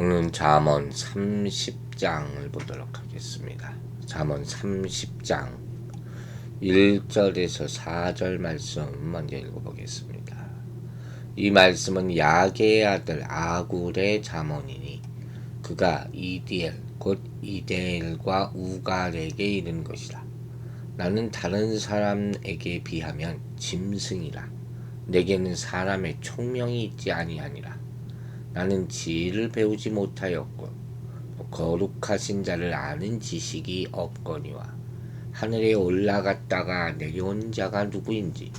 오늘은 잠언 30장을 보도록 하겠습니다. 잠언 30장 1절에서 4절 말씀 먼저 읽어보겠습니다. 이 말씀은 야게의 아들 아굴의 잠언이니 그가 이디엘 곧 이데엘과 우갈에게 이른 것이라. 나는 다른 사람에게 비하면 짐승이라. 내게는 사람의 총명이 있지 아니하니라. 나는 지혜를 배우지 못하였고 거룩하신 자를 아는 지식이 없거니와 하늘에 올라갔다가 내려온 자가 누구인지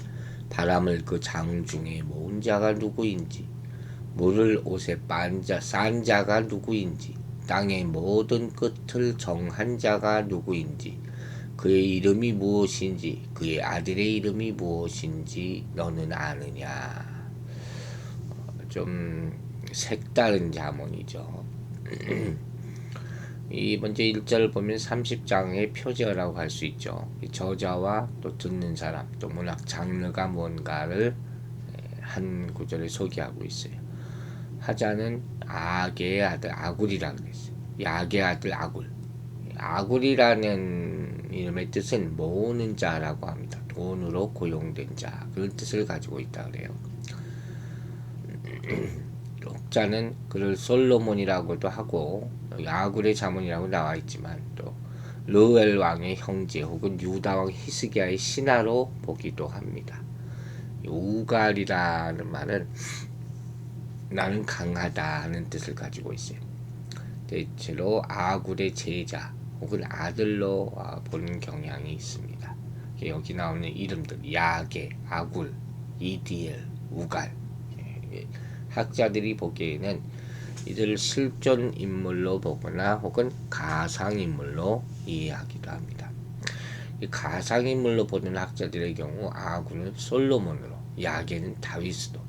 바람을 그 장중에 모은 자가 누구인지 물을 옷에 싼 자가 누구인지 땅의 모든 끝을 정한 자가 누구인지 그의 이름이 무엇인지 그의 아들의 이름이 무엇인지 너는 아느냐. 좀 색다른 잠언이죠. 이 먼저 1절을 보면 30장의 표제라고 할 수 있죠. 저자와 또 듣는 사람, 또 문학 장르가 뭔가를 한 구절에 소개하고 있어요. 하자는 아게의 아들 아굴이라고 그랬어요. 야게의 아들 아굴. 아굴이라는 이름의 뜻은 모으는 자라고 합니다. 돈으로 고용된 자, 그런 뜻을 가지고 있다 그래요. 혹자는 그를 솔로몬이라고도 하고 아굴의 잠언이라고 나와 있지만 또 르웰 왕의 형제 혹은 유다 왕 히스기야의 신하로 보기도 합니다. 우갈이라는 말은 나는 강하다 하는 뜻을 가지고 있어요. 대체로 아굴의 제자 혹은 아들로 보는 경향이 있습니다. 여기 나오는 이름들 야게, 아굴, 이디엘, 우갈, 학자들이 보기에는 이들을 실존 인물로 보거나 혹은 가상 인물로 이해하기도 합니다. 이 가상 인물로 보는 학자들의 경우 아굴은 솔로몬으로, 야게는 다윗으로,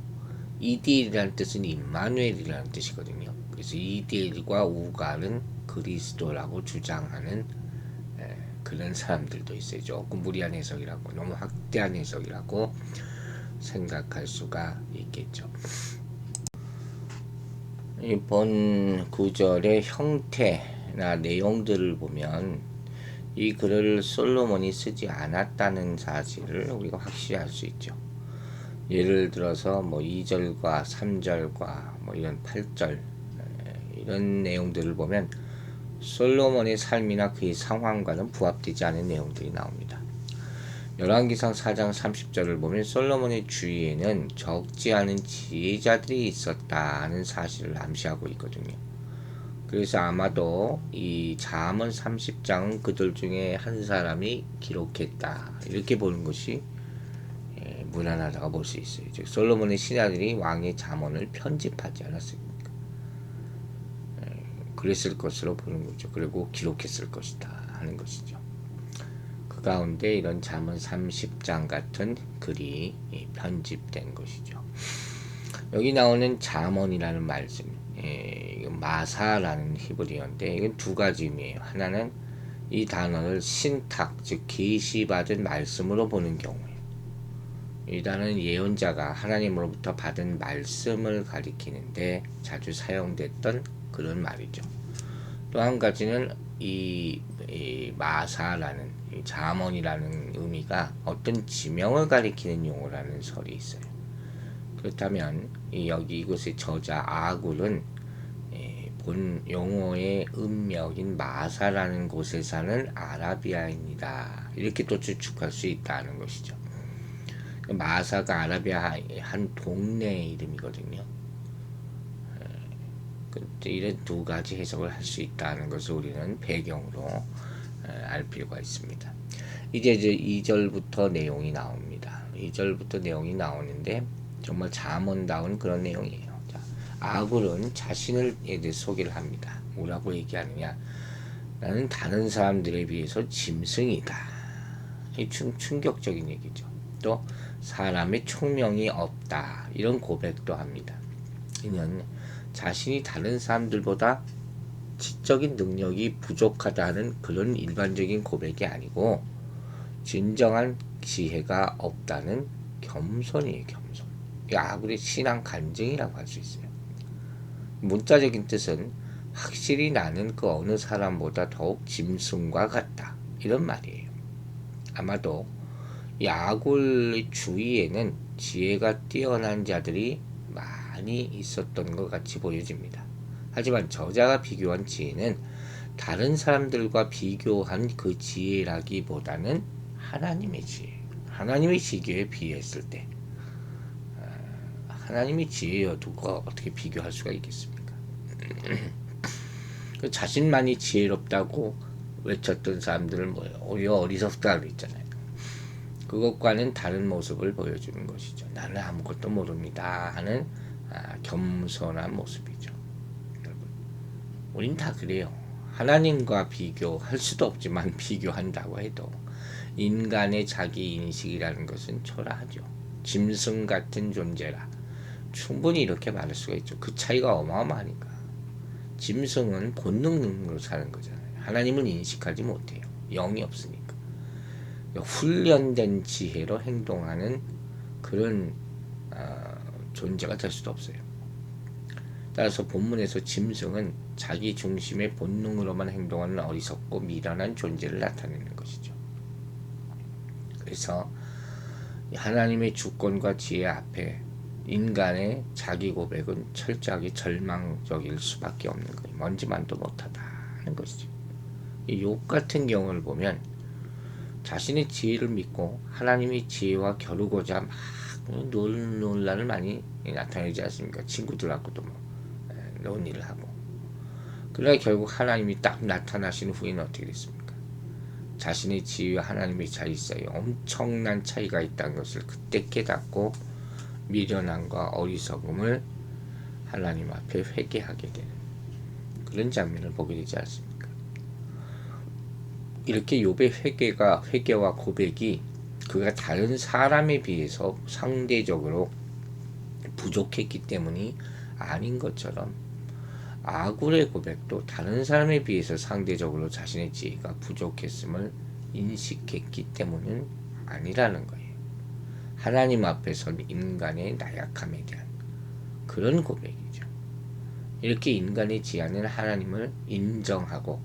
이디엘이라는 뜻은 임마누엘이라는 뜻이거든요. 그래서 이디엘과 우갈은 그리스도라고 주장하는 그런 사람들도 있어요. 조금 무리한 해석이라고, 너무 확대한 해석이라고 생각할 수가 있겠죠. 이번 구절의 형태나 내용들을 보면 이 글을 솔로몬이 쓰지 않았다는 사실을 우리가 확실히 알 수 있죠. 예를 들어서 2절과 3절과 이런 8절 이런 내용들을 보면 솔로몬의 삶이나 그의 상황과는 부합되지 않은 내용들이 나옵니다. 열왕기상 4장 30절을 보면 솔로몬의 주위에는 적지 않은 지혜자들이 있었다는 사실을 암시하고 있거든요. 그래서 아마도 이 잠언 30장은 그들 중에 한 사람이 기록했다 이렇게 보는 것이 무난하다고 볼 수 있어요. 즉 솔로몬의 신하들이 왕의 잠언을 편집하지 않았습니까? 그랬을 것으로 보는 거죠. 그리고 기록했을 것이다 하는 것이죠. 가운데 이런 잠언 30장 같은 글이 편집된 것이죠. 여기 나오는 잠언이라는 말씀, 이건 마사라는 히브리어인데 이건 두 가지 의미예요. 하나는 이 단어를 신탁, 즉 계시받은 말씀으로 보는 경우에 이 단어는 예언자가 하나님으로부터 받은 말씀을 가리키는데 자주 사용됐던 그런 말이죠. 또 한 가지는 이 마사라는 잠언이라는 의미가 어떤 지명을 가리키는 용어라는 설이 있어요. 그렇다면 여기 이곳의 저자 아굴은 본 용어의 음역인 마사라는 곳에 사는 아라비아인이다 이렇게 또 추측할 수 있다는 것이죠. 마사가 아라비아의 한 동네의 이름이거든요. 이런 두 가지 해석을 할 수 있다는 것을 우리는 배경으로 알 필요가 있습니다. 이제 2절부터 내용이 나옵니다. 2절부터 내용이 나오는데 정말 잠언다운 그런 내용이에요. 자, 아굴은 자신을 소개를 합니다. 뭐라고 얘기하느냐? 나는 다른 사람들에 비해서 짐승이다. 이 충격적인 얘기죠. 또 사람의 총명이 없다. 이런 고백도 합니다. 이는 자신이 다른 사람들보다 지적인 능력이 부족하다는 그런 일반적인 고백이 아니고 진정한 지혜가 없다는 겸손이에요. 겸손. 이 아굴의 신앙 간증이라고 할 수 있어요. 문자적인 뜻은 확실히 나는 그 어느 사람보다 더욱 짐승과 같다. 이런 말이에요. 아마도 이 아굴 주위에는 지혜가 뛰어난 자들이 많이 있었던 것 같이 보여집니다. 하지만 저자가 비교한 지혜는 다른 사람들과 비교한 그 지혜라기보다는 하나님의 지혜, 하나님의 지혜에 비했을 때 하나님의 지혜여 누가 어떻게 비교할 수가 있겠습니까? 자신만이 지혜롭다고 외쳤던 사람들은 뭐예요? 오히려 어리석다고 그랬잖아요. 그것과는 다른 모습을 보여주는 것이죠. 나는 아무것도 모릅니다 하는 겸손한 모습이죠. 여러분, 우린 다 그래요. 하나님과 비교할 수도 없지만 비교한다고 해도 인간의 자기 인식이라는 것은 초라하죠. 짐승 같은 존재라 충분히 이렇게 말할 수가 있죠. 그 차이가 어마어마하니까. 짐승은 본능으로 사는 거잖아요. 하나님은 인식하지 못해요. 영이 없으니까. 훈련된 지혜로 행동하는 그런 존재가 될 수도 없어요. 따라서 본문에서 짐승은 자기 중심의 본능으로만 행동하는 어리석고 미련한 존재를 나타내는 것이죠. 그래서 하나님의 주권과 지혜 앞에 인간의 자기 고백은 철저하게 절망적일 수밖에 없는 거예요. 먼지만도 못하다는 것이죠. 이 욥 같은 경우를 보면 자신의 지혜를 믿고 하나님의 지혜와 겨루고자 막 논란을 많이 나타내지 않습니까? 친구들하고도 논의를 하고. 그러나 결국 하나님이 딱 나타나신 후에는 어떻게 됐습니까? 자신의 지혜와 하나님의 차이 사이에 엄청난 차이가 있다는 것을 그때 깨닫고 미련함과 어리석음을 하나님 앞에 회개하게 되는 그런 장면을 보게 되지 않습니까? 이렇게 욥의 회개와 고백이 그가 다른 사람에 비해서 상대적으로 부족했기 때문이 아닌 것처럼 아굴의 고백도 다른 사람에 비해서 상대적으로 자신의 지혜가 부족했음을 인식했기 때문은 아니라는 거예요. 하나님 앞에선 인간의 나약함에 대한 그런 고백이죠. 이렇게 인간의 지혜는 하나님을 인정하고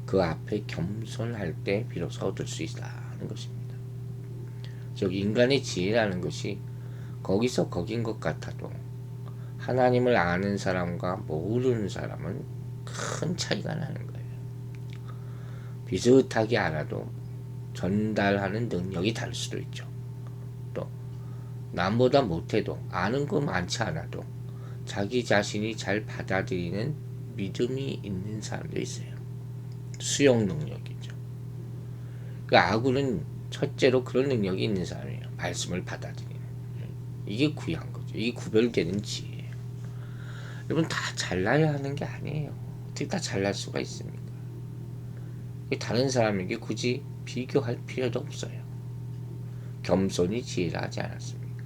그 앞에 겸손할 때 비로소 얻을 수 있다는 것입니다. 즉 인간의 지혜라는 것이 거기서 거긴 것 같아도 하나님을 아는 사람과 모르는 사람은 큰 차이가 나는 거예요. 비슷하게 알아도 전달하는 능력이 다를 수도 있죠. 또 남보다 못해도 아는 거 많지 않아도 자기 자신이 잘 받아들이는 믿음이 있는 사람도 있어요. 수용 능력이죠. 그러니까 아굴은 첫째로 그런 능력이 있는 사람이에요. 말씀을 받아들이는. 이게 귀한 거죠. 이게 구별되는 지혜예요. 여러분 다 잘나야 하는 게 아니에요. 어떻게 다 잘날 수가 있습니까? 다른 사람에게 굳이 비교할 필요도 없어요. 겸손히 지혜를 하지 않았습니까?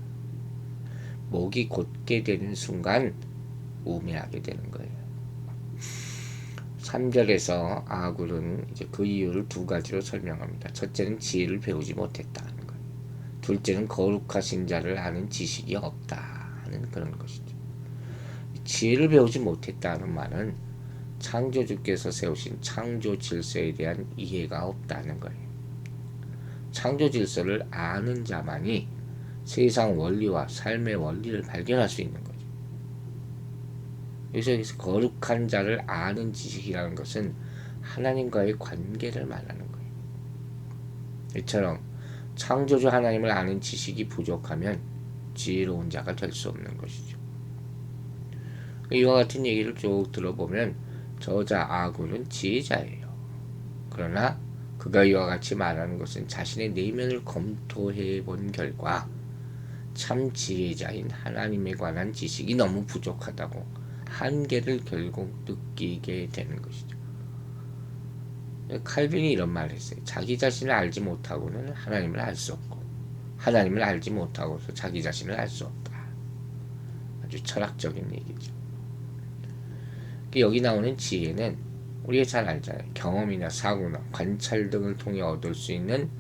목이 곧게 되는 순간 우매하게 되는 거예요. 3절에서 아굴은 이제 그 이유를 두 가지로 설명합니다. 첫째는 지혜를 배우지 못했다는 거예요. 둘째는 거룩하신 자를 아는 지식이 없다는 그런 것이죠. 지혜를 배우지 못했다는 말은 창조주께서 세우신 창조 질서에 대한 이해가 없다는 거예요. 창조 질서를 아는 자만이 세상 원리와 삶의 원리를 발견할 수 있는 거죠. 여기서 거룩한 자를 아는 지식이라는 것은 하나님과의 관계를 말하는 거예요. 이처럼 창조주 하나님을 아는 지식이 부족하면 지혜로운 자가 될 수 없는 것이죠. 이와 같은 얘기를 쭉 들어보면 저자 아굴은 지혜자예요. 그러나 그가 이와 같이 말하는 것은 자신의 내면을 검토해 본 결과 참 지혜자인 하나님에 관한 지식이 너무 부족하다고 한계를 결국 느끼게 되는 것이죠. 칼빈이 이런 말을 했어요. 자기 자신을 알지 못하고는 하나님을 알 수 없고 하나님을 알지 못하고서 자기 자신을 알 수 없다. 아주 철학적인 얘기죠. 여기 나오는 지혜는 우리가 잘 알잖아요. 경험이나 사고나 관찰 등을 통해 얻을 수 있는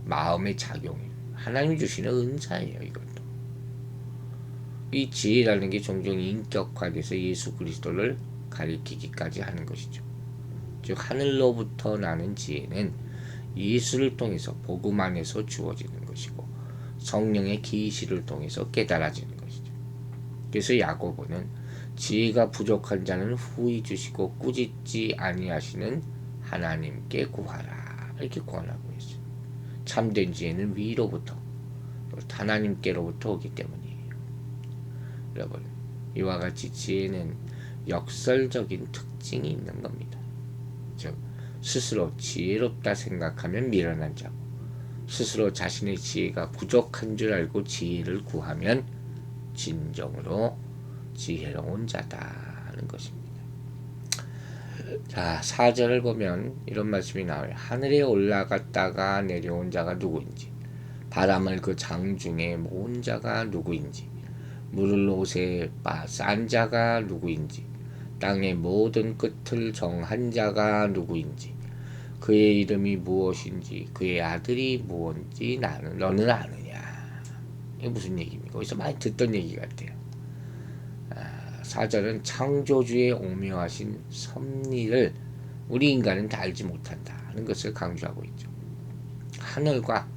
마음의 작용이에요. 하나님이 주시는 은사예요. 이것도. 이 지혜라는 게 종종 인격화돼서 예수 그리스도를 가리키기까지 하는 것이죠. 즉 하늘로부터 나는 지혜는 예수를 통해서 복음 안에서 주어지는 것이고 성령의 계시를 통해서 깨달아지는 것이죠. 그래서 야고보는 지혜가 부족한 자는 후히 주시고 꾸짖지 아니하시는 하나님께 구하라 이렇게 권하고 있어요. 참된 지혜는 위로부터 하나님께로부터 오기 때문이에요. 여러분 이와 같이 지혜는 역설적인 특징이 있는 겁니다. 즉 스스로 지혜롭다 생각하면 미련한 자고 스스로 자신의 지혜가 부족한 줄 알고 지혜를 구하면 진정으로 지혜로운 자다는 것입니다. 자, 4절을 보면 이런 말씀이 나와요. 하늘에 올라갔다가 내려온 자가 누구인지, 바람을 그 장중에 모은 자가 누구인지, 물을 옷에 싼 자가 누구인지, 땅의 모든 끝을 정한 자가 누구인지, 그의 이름이 무엇인지, 그의 아들이 무엇인지 너는 아느냐. 이게 무슨 얘기입니까? 거기서 많이 듣던 얘기 같아요. 4절은 창조주의 오묘하신 섭리를 우리 인간은 다 알지 못한다는 것을 강조하고 있죠. 하늘과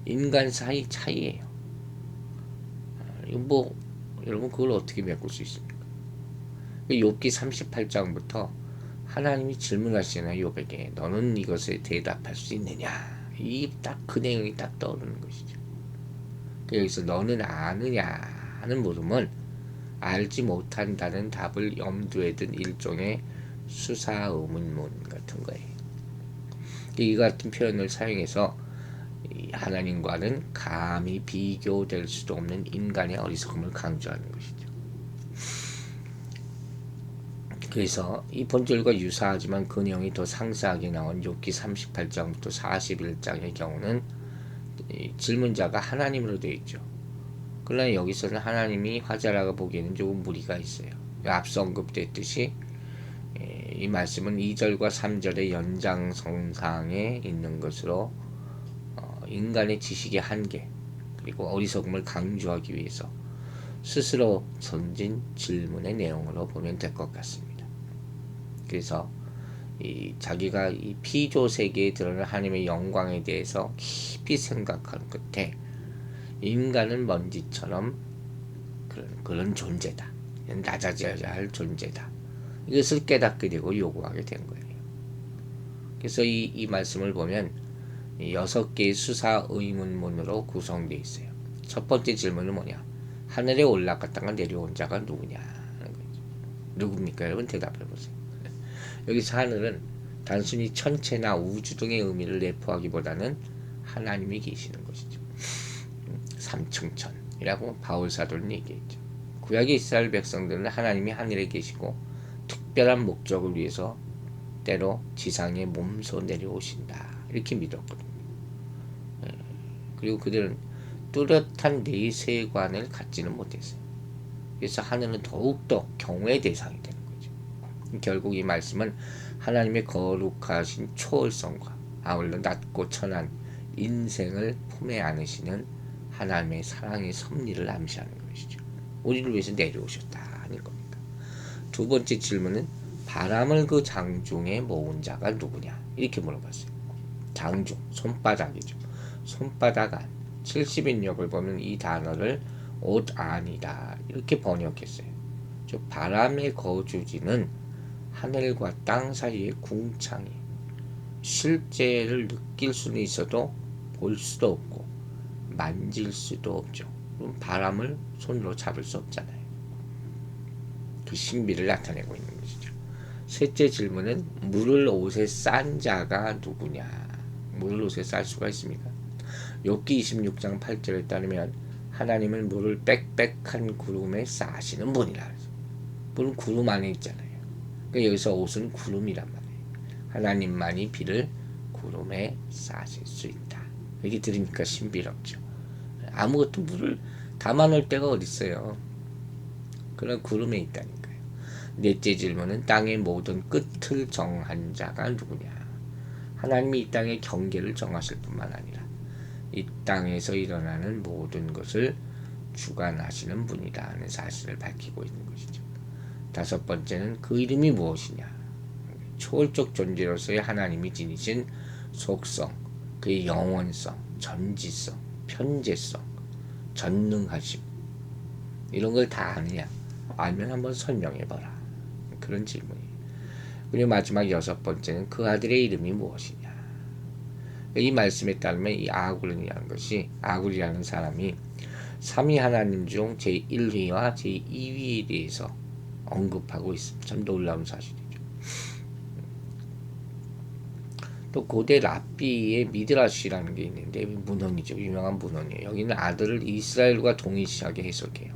인간 사이 차이예요. 뭐 여러분 그걸 어떻게 메꿀 수 있습니까? 욥기 38장부터 하나님이 질문하시잖아요. 욥에게 너는 이것에 대답할 수 있느냐. 이 딱 그 내용이 딱 떠오르는 것이죠. 여기서 너는 아느냐 하는 물음은 알지 못한다는 답을 염두에 둔 일종의 수사의문문 같은 거예요. 이 같은 표현을 사용해서 하나님과는 감히 비교될 수도 없는 인간의 어리석음을 강조하는 것이죠. 그래서 이 본절과 유사하지만 그 내용이 더 상세하게 나온 욥기 38장부터 41장의 경우는 질문자가 하나님으로 되어 있죠. 그러나 여기서는 하나님이 화자라고 보기에는 조금 무리가 있어요. 앞서 언급됐듯이 이 말씀은 2절과 3절의 연장선상에 있는 것으로 인간의 지식의 한계 그리고 어리석음을 강조하기 위해서 스스로 던진 질문의 내용으로 보면 될 것 같습니다. 그래서 자기가 이 피조 세계에 드러난 하나님의 영광에 대해서 깊이 생각하는 끝에 인간은 먼지처럼 그런 존재다. 낮아져야 할 존재다. 이것을 깨닫게 되고 요구하게 된 거예요. 그래서 이 말씀을 보면 6개의 수사 의문문으로 구성되어 있어요. 첫 번째 질문은 뭐냐? 하늘에 올라갔다가 내려온 자가 누구냐? 하는 거죠. 누굽니까? 여러분 대답해 보세요. 여기서 하늘은 단순히 천체나 우주 등의 의미를 내포하기보다는 하나님이 계시는 것이죠. 삼층천이라고 바울 사도는 얘기했죠. 구약의 이스라엘 백성들은 하나님이 하늘에 계시고 특별한 목적을 위해서 때로 지상에 몸소 내려오신다 이렇게 믿었거든요. 그리고 그들은 뚜렷한 내세관을 갖지는 못했어요. 그래서 하늘은 더욱더 경외의 대상이 되는 거죠. 결국 이 말씀은 하나님의 거룩하신 초월성과 아울러 낮고 천한 인생을 품에 안으시는 하나님의 사랑의 섭리를 암시하는 것이죠. 우리를 위해서 내려오셨다는 겁니다. 두 번째 질문은 바람을 그 장중에 모은 자가 누구냐 이렇게 물어봤어요. 장중, 손바닥이죠. 손바닥 안. 70인역을 보면 이 단어를 옷 안이다 이렇게 번역했어요. 즉 바람의 거주지는 하늘과 땅 사이의 궁창이 실제를 느낄 수는 있어도 볼 수도 없고 만질 수도 없죠. 그럼 바람을 손으로 잡을 수 없잖아요. 그 신비를 나타내고 있는 것이죠. 셋째 질문은 물을 옷에 싼 자가 누구냐? 물을 옷에 쌀 수가 있습니까? 욥기 26장 8절에 따르면 하나님은 물을 빽빽한 구름에 싸시는 분이라. 물은 구름 안에 있잖아요. 그러니까 여기서 옷은 구름이란 말이에요. 하나님만이 비를 구름에 싸실 수 있다. 이렇게 들으니까 신비롭죠. 아무것도 물을 담아놓을 데가 어디 있어요. 그런 구름에 있다니까요. 넷째 질문은 땅의 모든 끝을 정한 자가 누구냐. 하나님이 이 땅의 경계를 정하실 뿐만 아니라 이 땅에서 일어나는 모든 것을 주관하시는 분이라는 사실을 밝히고 있는 것이죠. 다섯 번째는 그 이름이 무엇이냐. 초월적 존재로서의 하나님이 지니신 속성, 그의 영원성, 전지성, 편재성, 전능하심, 이런 걸 다 아느냐. 알면 한번 설명해봐라. 그런 질문이에요. 그리고 마지막 여섯 번째는 그 아들의 이름이 무엇이냐. 이 말씀에 따르면 이 아굴이라는 사람이 삼위 하나님 중 제1위와 제2위에 대해서 언급하고 있습니다. 참 놀라운 사실이죠. 또 고대 랍비의 미드라시라는 게 있는데 문헌이죠. 유명한 문헌이에요. 여기는 아들을 이스라엘과 동일시하게 해석해요.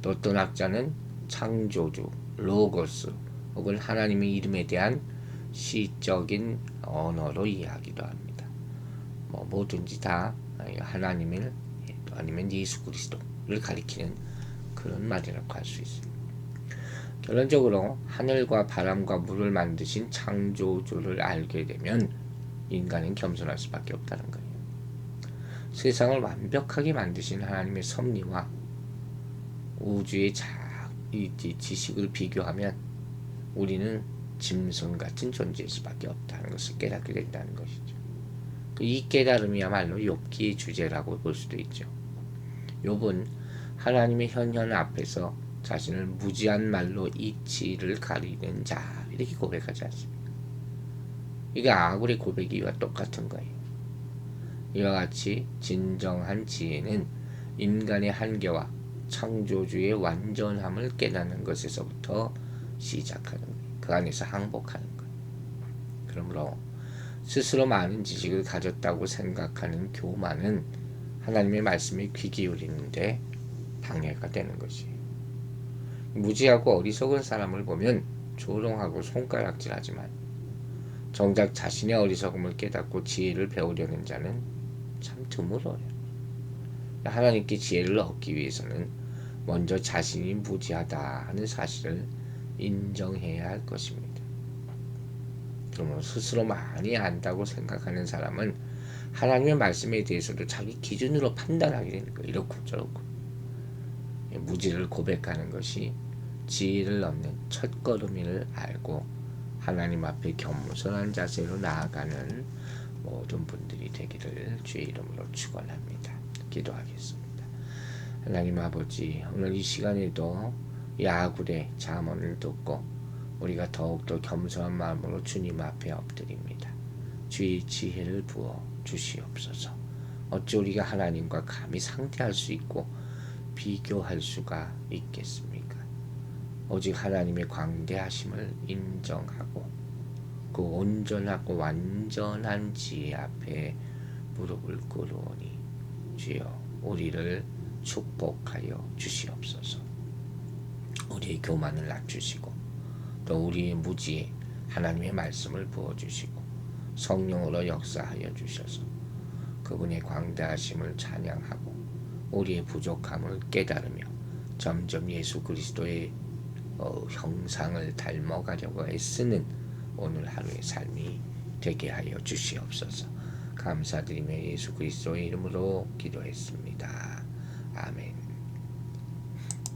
또 어떤 학자는 창조주, 로고스 혹은 하나님의 이름에 대한 시적인 언어로 이해하기도 합니다. 뭐든지 다 하나님을 아니면 예수 그리스도를 가리키는 그런 말이라고 할 수 있습니다. 결론적으로 하늘과 바람과 물을 만드신 창조주를 알게 되면 인간은 겸손할 수밖에 없다는 거예요. 세상을 완벽하게 만드신 하나님의 섭리와 우주의 이 지식을 비교하면 우리는 짐승 같은 존재일 수밖에 없다는 것을 깨닫게 된다는 것이죠. 이 깨달음이야말로 욥기의 주제라고 볼 수도 있죠. 욥은 하나님의 현현 앞에서 자신을 무지한 말로 이치를 가리는 자 이렇게 고백하지 않습니까? 이게 아굴의 고백이와 똑같은 거예요. 이와 같이 진정한 지혜는 인간의 한계와 창조주의 완전함을 깨닫는 것에서부터 시작하는 거예요. 그 안에서 항복하는 거예요. 그러므로 스스로 많은 지식을 가졌다고 생각하는 교만은 하나님의 말씀에 귀 기울이는데 방해가 되는 것이에요. 무지하고 어리석은 사람을 보면 조롱하고 손가락질하지만 정작 자신의 어리석음을 깨닫고 지혜를 배우려는 자는 참 드물어요. 하나님께 지혜를 얻기 위해서는 먼저 자신이 무지하다 하는 사실을 인정해야 할 것입니다. 그러므로 스스로 많이 안다고 생각하는 사람은 하나님의 말씀에 대해서도 자기 기준으로 판단하게 되는 거예요. 이렇고 저렇고. 무지를 고백하는 것이 지혜를 얻는 첫걸음을 알고 하나님 앞에 겸손한 자세로 나아가는 모든 분들이 되기를 주의 이름으로 축원합니다. 기도하겠습니다. 하나님 아버지, 오늘 이 시간에도 아굴의 잠언을 듣고 우리가 더욱더 겸손한 마음으로 주님 앞에 엎드립니다. 주의 지혜를 부어 주시옵소서. 어찌 우리가 하나님과 감히 상대할 수 있고 비교할 수가 있겠습니까? 오직 하나님의 광대하심을 인정하고 그 온전하고 완전한 지혜 앞에 무릎을 꿇으오니 주여 우리를 축복하여 주시옵소서. 우리의 교만을 낮추시고 또 우리의 무지에 하나님의 말씀을 부어주시고 성령으로 역사하여 주셔서 그분의 광대하심을 찬양하고 우리의 부족함을 깨달으며 점점 예수 그리스도의 형상을 닮아가려고 애쓰는 오늘 하루의 삶이 되게 하여 주시옵소서. 감사드리며 예수 그리스도의 이름으로 기도했습니다.